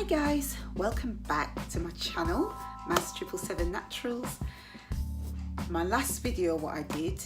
Hi guys, welcome back to my channel, Mas777 Naturals. My last video what I did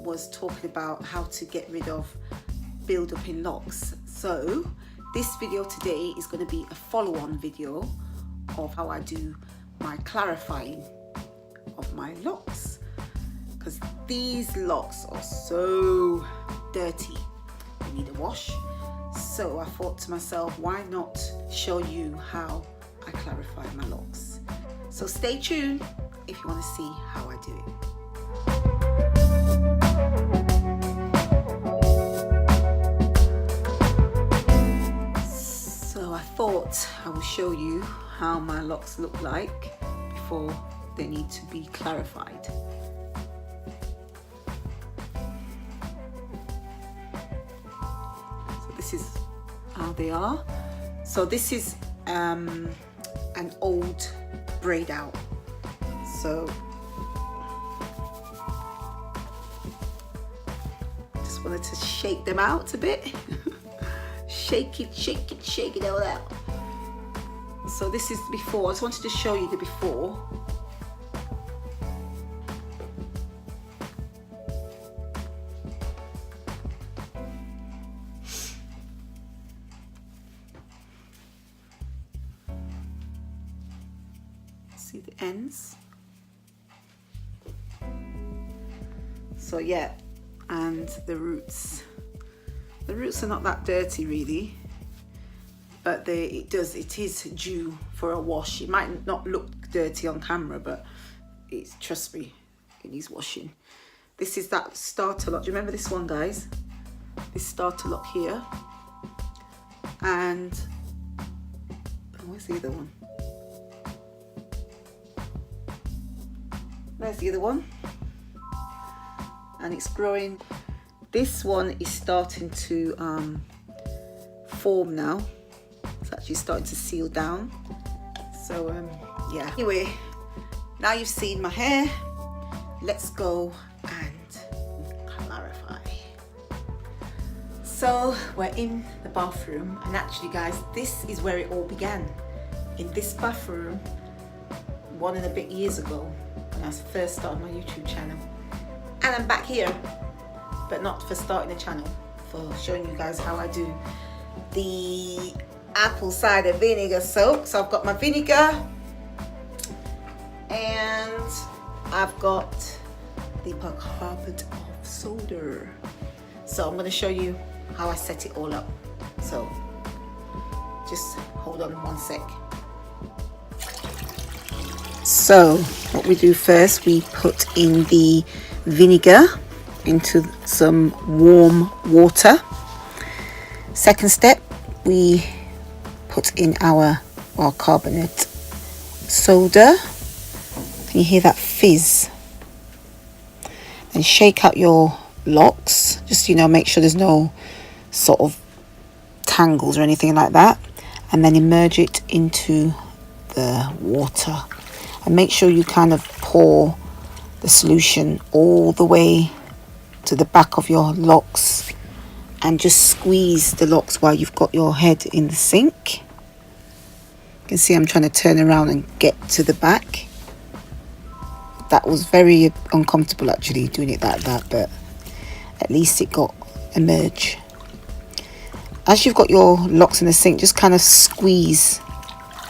was talking about how to get rid of build-up in locks. So this video today is going to be a follow-on video of how I do my clarifying of my locks, because these locks are so dirty, they need a wash. So I thought to myself, why not show you how I clarify my locks? So stay tuned if you want to see how I do it. So I thought I will show you how my locks look like before they need to be clarified. This is how they are. So this is an old braid out. So just wanted to shake them out a bit. shake it all out. So this is before. I just wanted to show you the before. See the ends. So yeah, and the roots. The roots are not that dirty really, but it is due for a wash. It might not look dirty on camera, but trust me, it needs washing. This is that starter lock. Do you remember this one, guys? This starter lock here. And where's the other one? There's the other one, and it's growing. This one is starting to form now. It's actually starting to seal down. So yeah. Anyway, now you've seen my hair, let's go and clarify. So we're in the bathroom, and actually guys, this is where it all began. In this bathroom 1 and a bit years ago, when I first started my YouTube channel. And I'm back here, but not for starting the channel, for showing you guys how I do the apple cider vinegar soak. So I've got my vinegar and I've got the bicarbonate of soda. So I'm going to show you how I set it all up. So just hold on one sec. So what we do first, we put in the vinegar into some warm water. Second step, we put in our bicarbonate soda. Can you hear that fizz? And shake out your locks, just make sure there's no sort of tangles or anything like that, and then immerse it into the water. And make sure you kind of pour the solution all the way to the back of your locks, and just squeeze the locks while you've got your head in the sink. You can see I'm trying to turn around and get to the back. That was very uncomfortable actually, doing it like that, but at least it got emerge. As you've got your locks in the sink, just kind of squeeze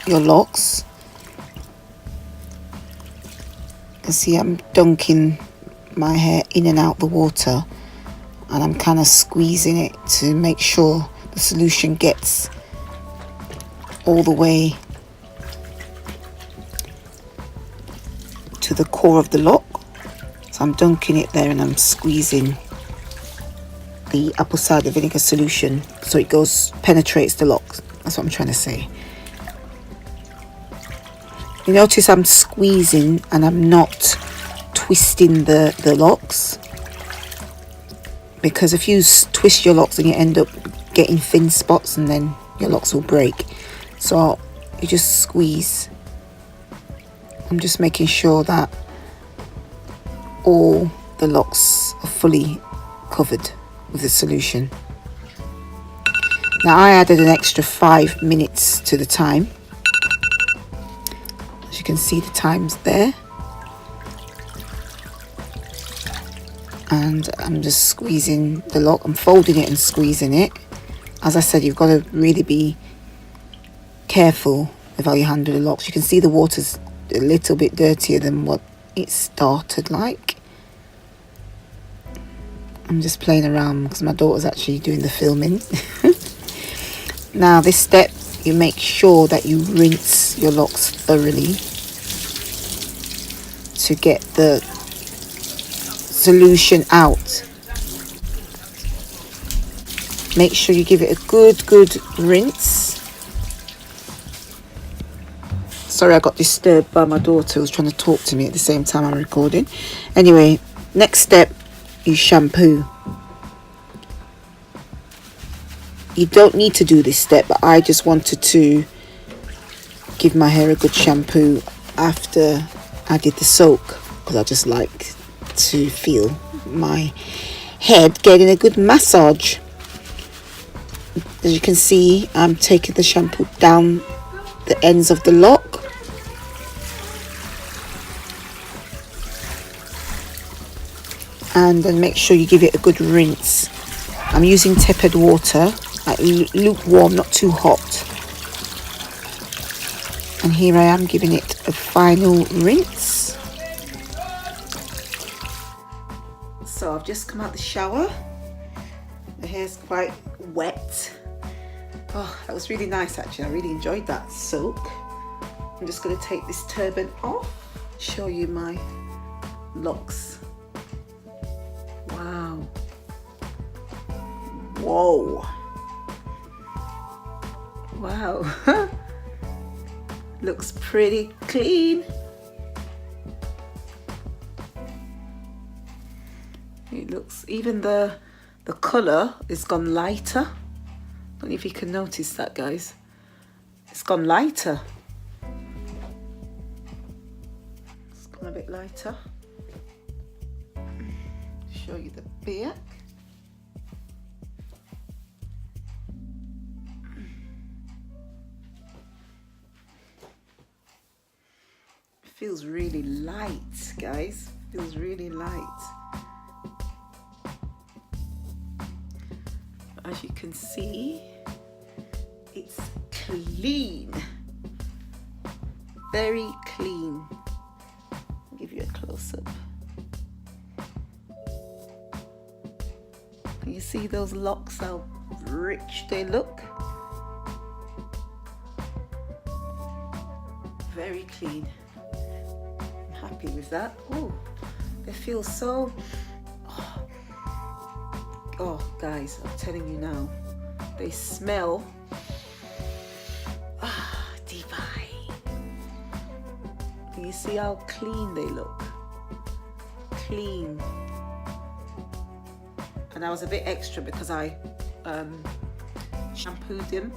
your locks. See, I'm dunking my hair in and out the water, and I'm kind of squeezing it to make sure the solution gets all the way to the core of the lock. So I'm dunking it there and I'm squeezing the apple cider vinegar solution so it penetrates the lock. That's what I'm trying to say. You notice I'm squeezing and I'm not twisting the locks, because if you twist your locks then you end up getting thin spots and then your locks will break. So you just squeeze. I'm just making sure that all the locks are fully covered with the solution. Now I added an extra 5 minutes to the time As you can see, the time's there. And I'm just squeezing the lock. I'm folding it and squeezing it. As I said, you've got to really be careful with how you handle the locks. You can see the water's a little bit dirtier than what it started like. I'm just playing around because my daughter's actually doing the filming. Now this step, you make sure that you rinse your locks thoroughly to get the solution out. Make sure you give it a good rinse. Sorry, I got disturbed by my daughter who was trying to talk to me at the same time I'm recording. Anyway, next step, you shampoo. You don't need to do this step, but I just wanted to give my hair a good shampoo after I did the soak, because I just like to feel my head getting a good massage. As you can see, I'm taking the shampoo down the ends of the lock. And then make sure you give it a good rinse. I'm using tepid water, like lukewarm, not too hot. And here I am giving it a final rinse. So I've just come out the shower. The hair's quite wet. Oh, that was really nice actually. I really enjoyed that soak. I'm just going to take this turban off, show you my locks. Wow. Whoa. Wow. Looks pretty clean. It looks, even the colour has gone lighter. Don't know if you can notice that, guys. It's gone lighter. It's gone a bit lighter. Show you the back. Feels really light, guys. Feels really light. As you can see, it's clean. Very clean. I'll give you a close-up. Can you see those locks, how rich they look? Very clean. I'm happy with that. Oh, they feel so... Oh, guys, I'm telling you now, they smell divine. Can you see how clean they look? Clean. And I was a bit extra because I shampooed them.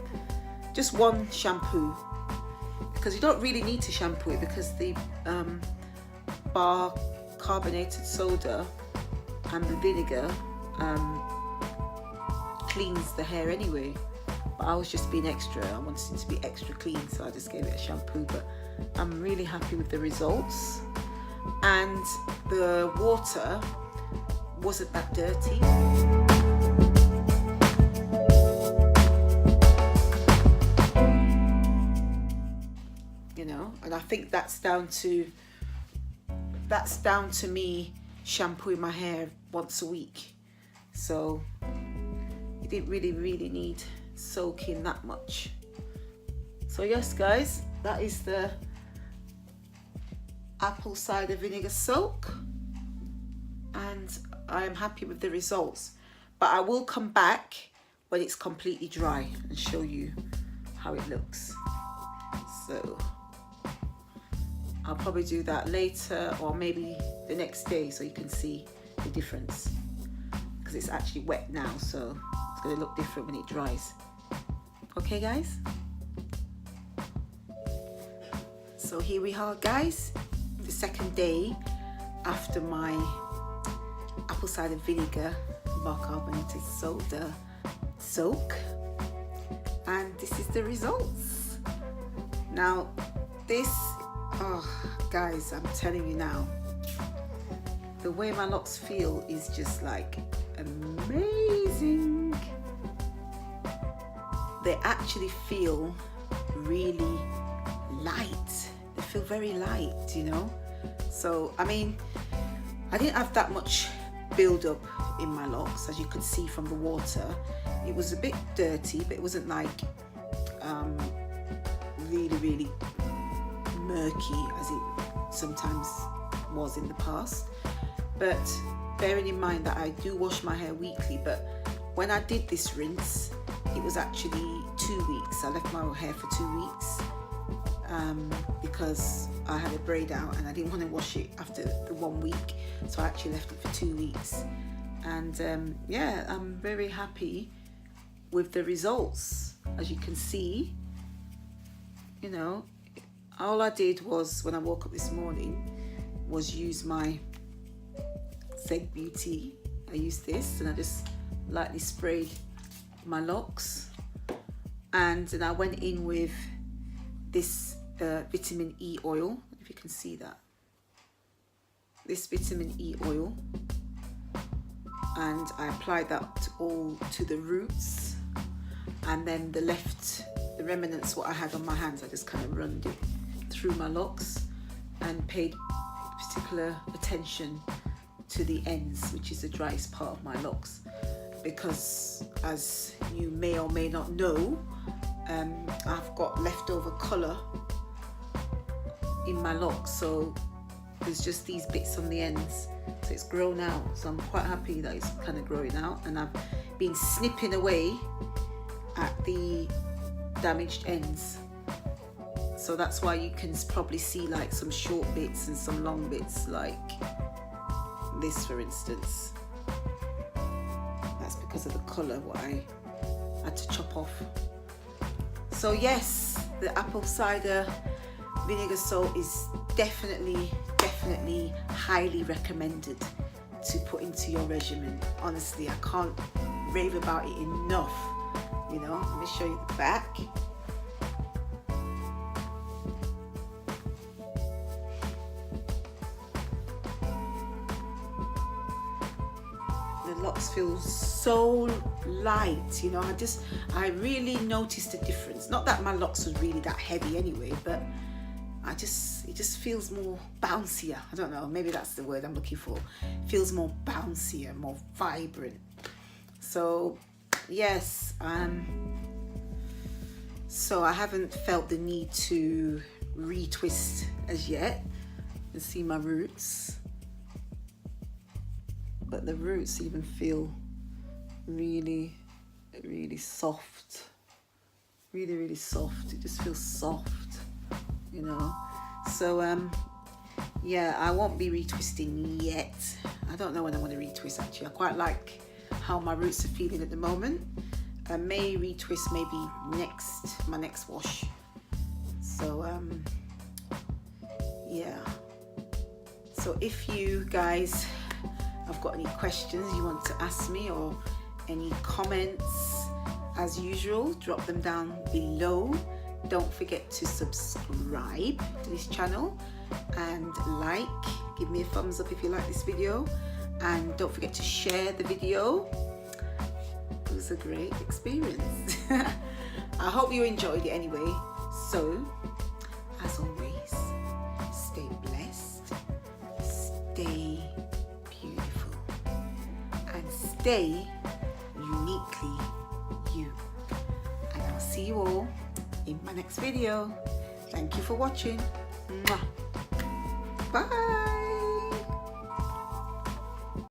Just one shampoo, because you don't really need to shampoo it because the carbonated soda and the vinegar cleans the hair anyway. But I was just being extra. I wanted it to be extra clean, so I just gave it a shampoo. But I'm really happy with the results, and the water wasn't that dirty. You know, and I think that's down to me shampooing my hair once a week. So it didn't really need soaking that much. So yes, guys, that is the apple cider vinegar soak, and I am happy with the results. But I will come back when it's completely dry and show you how it looks. So I'll probably do that later, or maybe the next day, so you can see the difference, because it's actually wet now, so it's going to look different when it dries. Okay, guys? So here we are, guys, the second day after my apple cider vinegar carbonated soda soak, and this is the results. Now this Oh, guys, I'm telling you now, the way my locks feel is just like amazing. They actually feel really light. They feel very light, you know. So I mean, I didn't have that much build up in my locks, as you could see from the water. It was a bit dirty, but it wasn't like really murky as it sometimes was in the past. But bearing in mind that I do wash my hair weekly, but when I did this rinse, it was actually 2 weeks. I left my hair for 2 weeks because I had a braid out and I didn't want to wash it after the 1 week, so I actually left it for 2 weeks. And yeah, I'm very happy with the results. As you can see, you know, all I did was, when I woke up this morning, was use my Zeg Beauty. I used this and I just lightly sprayed my locks, and then I went in with this vitamin E oil, if you can see that, this vitamin E oil, and I applied that all to the roots, and then the remnants what I had on my hands, I just kind of rubbed it through my locks and paid particular attention to the ends, which is the driest part of my locks, because as you may or may not know, I've got leftover colour in my locks, so there's just these bits on the ends, so it's grown out. So I'm quite happy that it's kind of growing out, and I've been snipping away at the damaged ends, so that's why you can probably see like some short bits and some long bits, like this for instance. That's because of the colour what I had to chop off. So yes, the apple cider vinegar soak is definitely highly recommended to put into your regimen. Honestly, I can't rave about it enough. You know, let me show you the back. The locks feel so light, you know. I really noticed a difference. Not that my locks was really that heavy anyway, but it just feels more bouncier. I don't know, maybe that's the word I'm looking for. It feels more bouncier, more vibrant. So yes, so I haven't felt the need to retwist as yet. You can see my roots, but the roots even feel really soft, really soft. It just feels soft, you know. So yeah, I won't be retwisting yet. I don't know when I want to retwist actually. I quite like how my roots are feeling at the moment. I may retwist maybe my next wash. So yeah, so if you guys have got any questions you want to ask me, or any comments, as usual, drop them down below. Don't forget to subscribe to this channel and like, give me a thumbs up if you like this video, and don't forget to share the video. It was a great experience. I hope you enjoyed it anyway. So as always, stay blessed, stay beautiful, and stay uniquely you. And I'll see you all in my next video. Thank you for watching. Mwah. Bye.